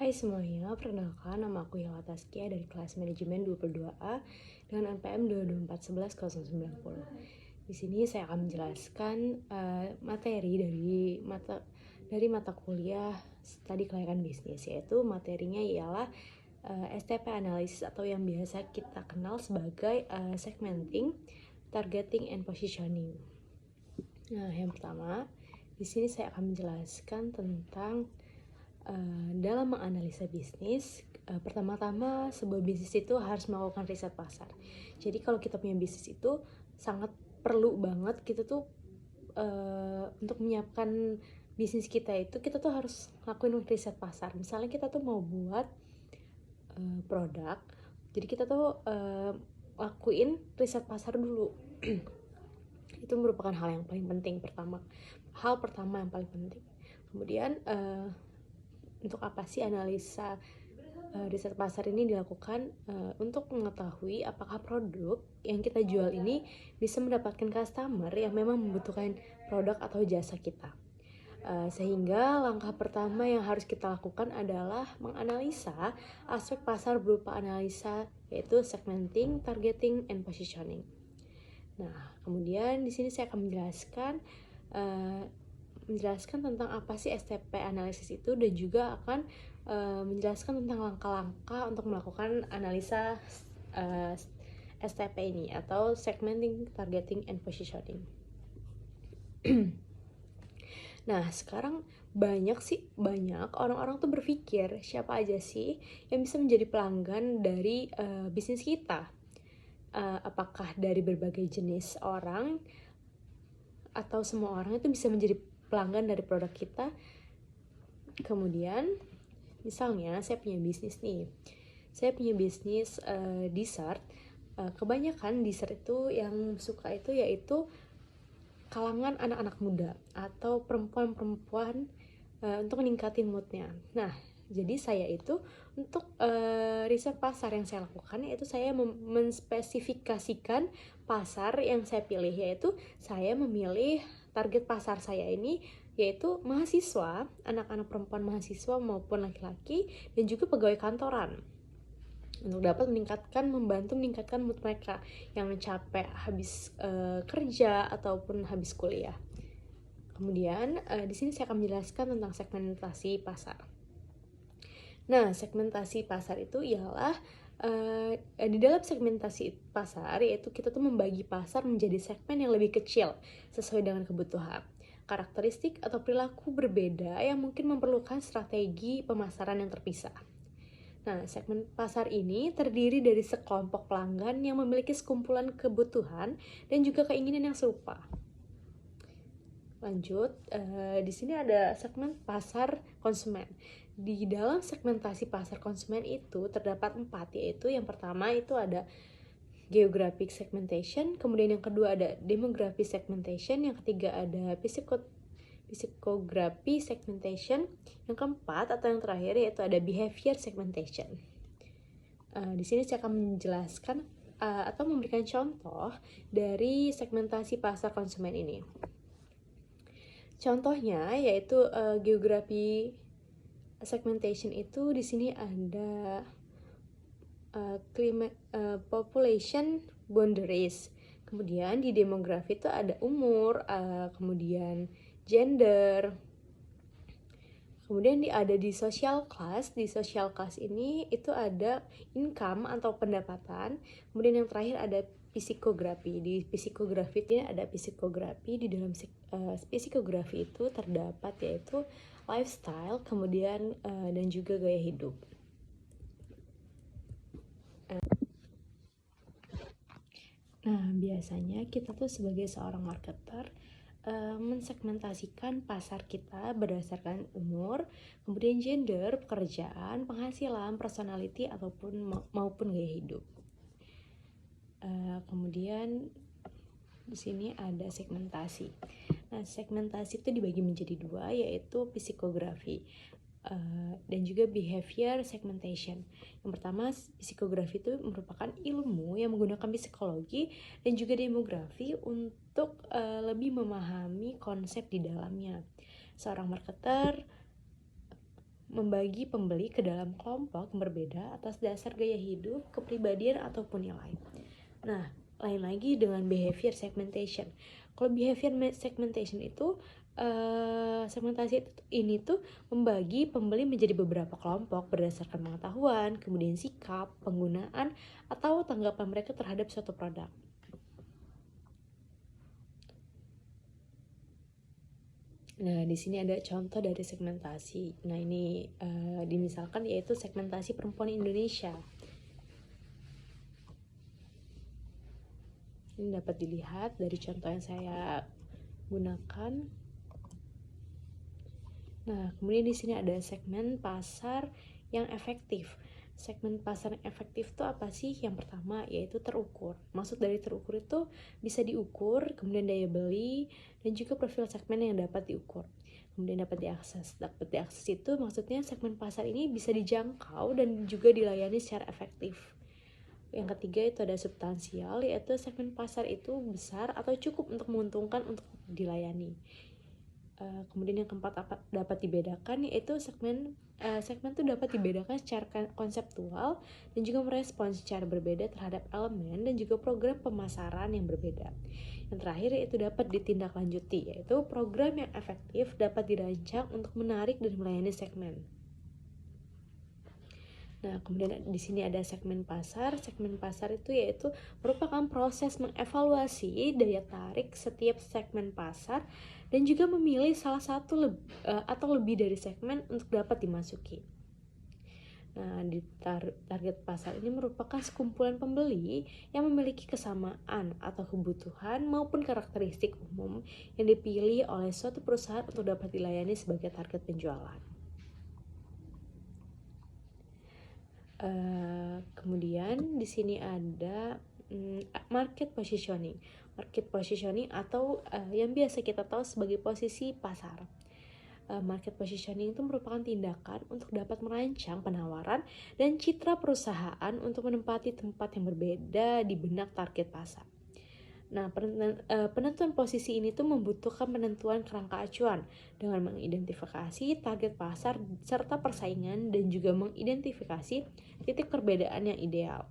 Hai semuanya, perkenalkan nama aku Yala Taskia dari kelas manajemen 22A dengan NPM 224111090. Di sini saya akan menjelaskan materi dari mata kuliah studi kelayakan bisnis, yaitu materinya ialah STP analisis atau yang biasa kita kenal sebagai segmenting, targeting, and positioning. Nah, yang pertama, di sini saya akan menjelaskan tentang dalam menganalisa bisnis. Pertama-tama sebuah bisnis itu harus melakukan riset pasar. Jadi kalau kita punya bisnis itu sangat perlu banget kita tuh untuk menyiapkan bisnis kita tuh harus lakuin riset pasar. Misalnya kita tuh mau buat produk, jadi kita tuh lakuin riset pasar dulu. Itu merupakan hal yang paling penting hal pertama yang paling penting. Kemudian untuk apa sih analisa riset pasar ini dilakukan? Untuk mengetahui apakah produk yang kita jual ini bisa mendapatkan customer yang memang membutuhkan produk atau jasa kita. Sehingga langkah pertama yang harus kita lakukan adalah menganalisa aspek pasar berupa analisa, yaitu segmenting, targeting, and positioning. Nah, kemudian di sini saya akan menjelaskan tentang apa sih STP analisis itu, dan juga akan menjelaskan tentang langkah-langkah untuk melakukan analisa STP ini atau segmenting, targeting, and positioning. Nah, sekarang banyak orang-orang tuh berpikir siapa aja sih yang bisa menjadi pelanggan dari bisnis kita. Apakah dari berbagai jenis orang atau semua orang itu bisa menjadi pelanggan dari produk kita? Kemudian misalnya saya punya bisnis dessert. Kebanyakan dessert itu yang suka itu yaitu kalangan anak-anak muda atau perempuan-perempuan untuk meningkatin moodnya. Nah, jadi saya itu untuk riset pasar yang saya lakukan, yaitu saya menspesifikasikan pasar yang saya pilih, yaitu saya memilih target pasar saya ini yaitu mahasiswa, anak-anak perempuan mahasiswa maupun laki-laki, dan juga pegawai kantoran, untuk dapat membantu meningkatkan mood mereka yang capek habis kerja ataupun habis kuliah. Kemudian di sini saya akan menjelaskan tentang segmentasi pasar. Nah, segmentasi pasar itu ialah di dalam segmentasi pasar, yaitu kita tuh membagi pasar menjadi segmen yang lebih kecil sesuai dengan kebutuhan, karakteristik atau perilaku berbeda yang mungkin memerlukan strategi pemasaran yang terpisah. Nah, segmen pasar ini terdiri dari sekelompok pelanggan yang memiliki sekumpulan kebutuhan dan juga keinginan yang serupa. Lanjut, di sini ada segmen pasar konsumen. Di dalam segmentasi pasar konsumen itu terdapat 4, yaitu yang pertama itu ada geographic segmentation, kemudian yang kedua ada demographic segmentation, yang ketiga ada psychography segmentation, yang keempat atau yang terakhir yaitu ada behavior segmentation. Di sini saya akan menjelaskan atau memberikan contoh dari segmentasi pasar konsumen ini. Contohnya yaitu geography segmentation itu di sini ada population boundaries. Kemudian di demografi itu ada umur, kemudian gender. Kemudian ada di social class. Di social class ini itu ada income atau pendapatan. Kemudian yang terakhir ada psikografi. Di psikografi ini ada psikografi. Di dalam psikografi itu terdapat yaitu lifestyle, kemudian dan juga gaya hidup. Nah, biasanya kita tuh sebagai seorang marketer mensegmentasikan pasar kita berdasarkan umur, kemudian gender, pekerjaan, penghasilan, personality maupun gaya hidup. Kemudian di sini ada segmentasi. Nah, segmentasi itu dibagi menjadi 2, yaitu psikografi dan juga behavior segmentation. Yang pertama, psikografi itu merupakan ilmu yang menggunakan psikologi dan juga demografi untuk lebih memahami konsep di dalamnya. Seorang marketer membagi pembeli ke dalam kelompok yang berbeda atas dasar gaya hidup, kepribadian, ataupun nilai. Nah, lain lagi dengan behavior segmentation. Kalau behavior segmentation itu segmentasi ini tuh membagi pembeli menjadi beberapa kelompok berdasarkan pengetahuan, kemudian sikap, penggunaan, atau tanggapan mereka terhadap suatu produk. Nah, di sini ada contoh dari segmentasi. Nah, ini dimisalkan yaitu segmentasi perempuan Indonesia. Ini dapat dilihat dari contoh yang saya gunakan. Nah, kemudian di sini ada segmen pasar yang efektif. Segmen pasar yang efektif itu apa sih? Yang pertama yaitu terukur. Maksud dari terukur itu bisa diukur, kemudian daya beli, dan juga profil segmen yang dapat diukur. Kemudian dapat diakses. Dapat diakses itu maksudnya segmen pasar ini bisa dijangkau dan juga dilayani secara efektif. Yang ketiga itu ada substansial, yaitu segmen pasar itu besar atau cukup untuk menguntungkan untuk dilayani. Kemudian yang keempat dapat dibedakan yaitu segmen itu dapat dibedakan secara konseptual dan juga merespons secara berbeda terhadap elemen dan juga program pemasaran yang berbeda. Yang terakhir yaitu dapat ditindaklanjuti, yaitu program yang efektif dapat dirancang untuk menarik dan melayani segmen. Nah, kemudian di sini ada segmen pasar. Segmen pasar itu yaitu merupakan proses mengevaluasi daya tarik setiap segmen pasar dan juga memilih salah satu atau lebih dari segmen untuk dapat dimasuki. Nah, di target pasar ini merupakan sekumpulan pembeli yang memiliki kesamaan atau kebutuhan maupun karakteristik umum yang dipilih oleh suatu perusahaan untuk dapat dilayani sebagai target penjualan. Kemudian di sini ada market positioning. Market positioning atau yang biasa kita tahu sebagai posisi pasar. Market positioning itu merupakan tindakan untuk dapat merancang penawaran dan citra perusahaan untuk menempati tempat yang berbeda di benak target pasar. Nah, penentuan posisi ini tuh membutuhkan penentuan kerangka acuan dengan mengidentifikasi target pasar serta persaingan dan juga mengidentifikasi titik perbedaan yang ideal.